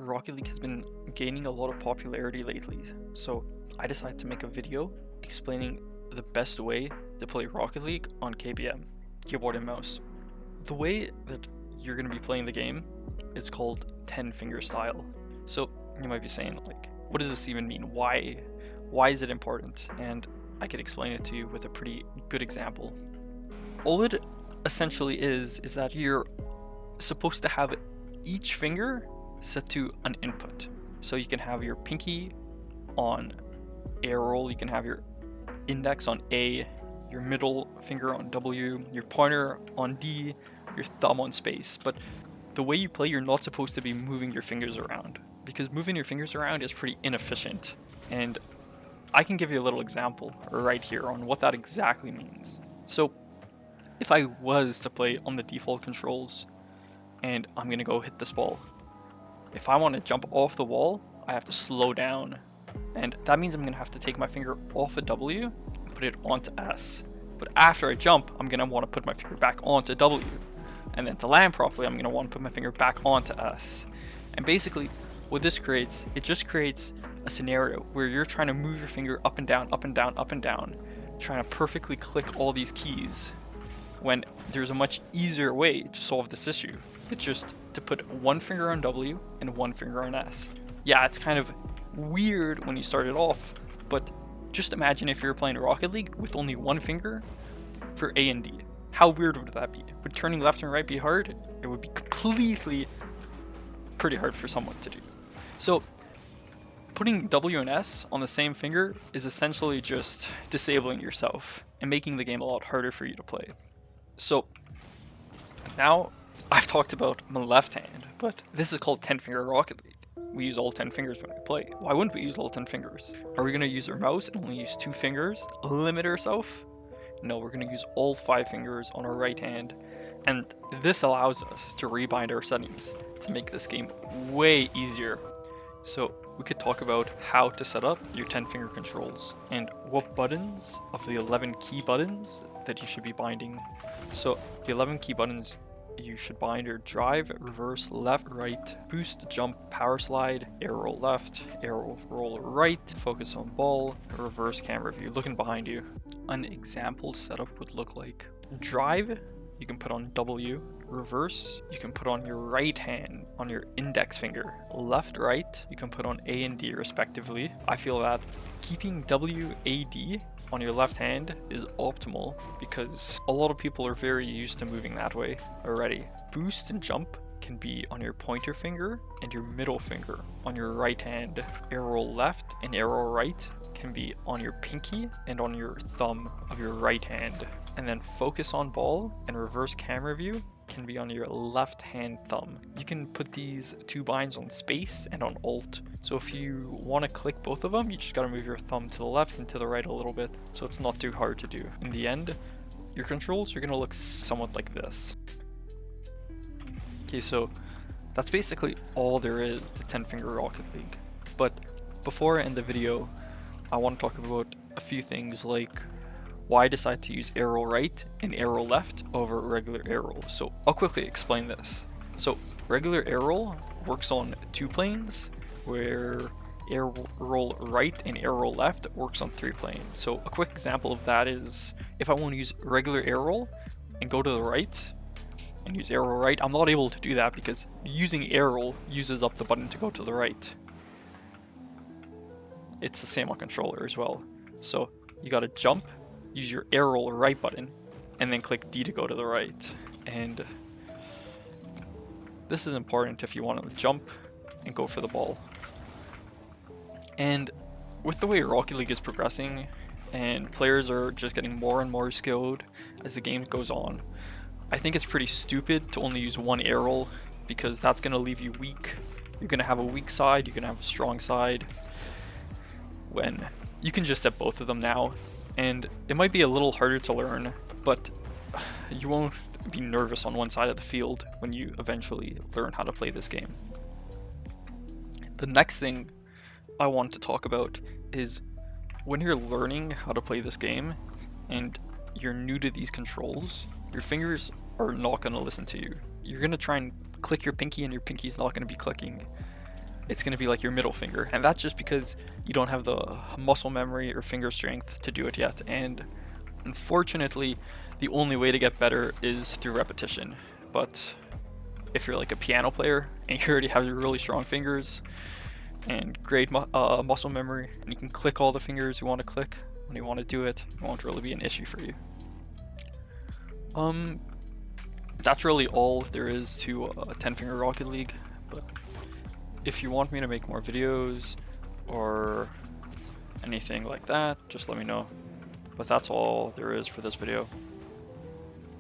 Rocket League has been gaining a lot of popularity lately, so I decided to make a video explaining the best way to play Rocket League on KBM, keyboard and mouse. The way that you're going to be playing the game is called 10 finger style. So you might be saying, like, what does this even mean? Why is it important? And I could explain it to you with a pretty good example. All it essentially is that you're supposed to have each finger set to an input. So you can have your pinky on A roll, you can have your index on A, your middle finger on W, your pointer on D, your thumb on space. But the way you play, you're not supposed to be moving your fingers around, because moving your fingers around is pretty inefficient. And I can give you a little example right here on what that exactly means. So if I was to play on the default controls and I'm gonna go hit this ball, if I want to jump off the wall, I have to slow down, and that means I'm going to have to take my finger off of W and put it onto S. But after I jump, I'm going to want to put my finger back onto W, and then to land properly, I'm going to want to put my finger back onto S. And basically what this creates, it just creates a scenario where you're trying to move your finger up and down, up and down, up and down, trying to perfectly click all these keys, when there's a much easier way to solve this issue. It's just to put one finger on W and one finger on S. Yeah, it's kind of weird when you start it off, but just imagine if you're playing Rocket League with only one finger for A and D. How weird would that be? Would turning left and right be hard? It would be pretty hard for someone to do. So putting W and S on the same finger is essentially just disabling yourself and making the game a lot harder for you to play. So now I've talked about my left hand, but this is called 10 finger Rocket League. We use all 10 fingers when we play. Why wouldn't we use all 10 fingers? Are we going to use our mouse and only use 2 fingers? Limit ourselves? No, we're going to use all 5 fingers on our right hand. And this allows us to rebind our settings to make this game way easier. So we could talk about how to set up your 10 finger controls and what buttons of the 11 key buttons that you should be binding. So the 11 key buttons you should bind are drive, reverse, left, right, boost, jump, power slide, arrow left, arrow roll right, focus on ball, reverse camera view. Looking behind you, an example setup would look like drive, you can put on W, reverse, you can put on your right hand on your index finger, left, right, you can put on A and D respectively. I feel that keeping W, A, D on your left hand is optimal because a lot of people are very used to moving that way already. Boost and jump can be on your pointer finger and your middle finger on your right hand. Arrow left and arrow right can be on your pinky and on your thumb of your right hand. And then focus on ball and reverse camera view can be on your left hand thumb. You can put these 2 binds on space and on alt. So if you want to click both of them, you just got to move your thumb to the left and to the right a little bit, so it's not too hard to do. In the end, your controls are going to look somewhat like this. Okay, so that's basically all there is to 10 finger Rocket League. But before I end the video, I want to talk about a few things like why I decide to use arrow right and arrow left over regular arrow. So I'll quickly explain this. So regular arrow works on 2 planes, where arrow right and arrow left works on 3 planes. So a quick example of that is if I want to use regular arrow and go to the right and use arrow right, I'm not able to do that because using arrow uses up the button to go to the right. It's the same on controller as well. So you gotta jump, use your arrow right button, and then click D to go to the right. And this is important if you want to jump and go for the ball. And with the way Rocket League is progressing and players are just getting more and more skilled as the game goes on, I think it's pretty stupid to only use one arrow, because that's going to leave you weak. You're going to have a weak side, you're going to have a strong side, when you can just set both of them now. And it might be a little harder to learn, but you won't be nervous on one side of the field when you eventually learn how to play this game. The next thing I want to talk about is when you're learning how to play this game and you're new to these controls, your fingers are not going to listen to you. You're going to try and click your pinky and your pinky's not going to be clicking. it's going to be like your middle finger, and that's just because you don't have the muscle memory or finger strength to do it yet. And unfortunately, the only way to get better is through repetition. But if you're like a piano player and you already have your really strong fingers and great muscle memory, and you can click all the fingers you want to click when you want to do it, it won't really be an issue for you. That's really all there is to 10-finger Rocket League. But if you want me to make more videos or anything like that, just let me know. But that's all there is for this video.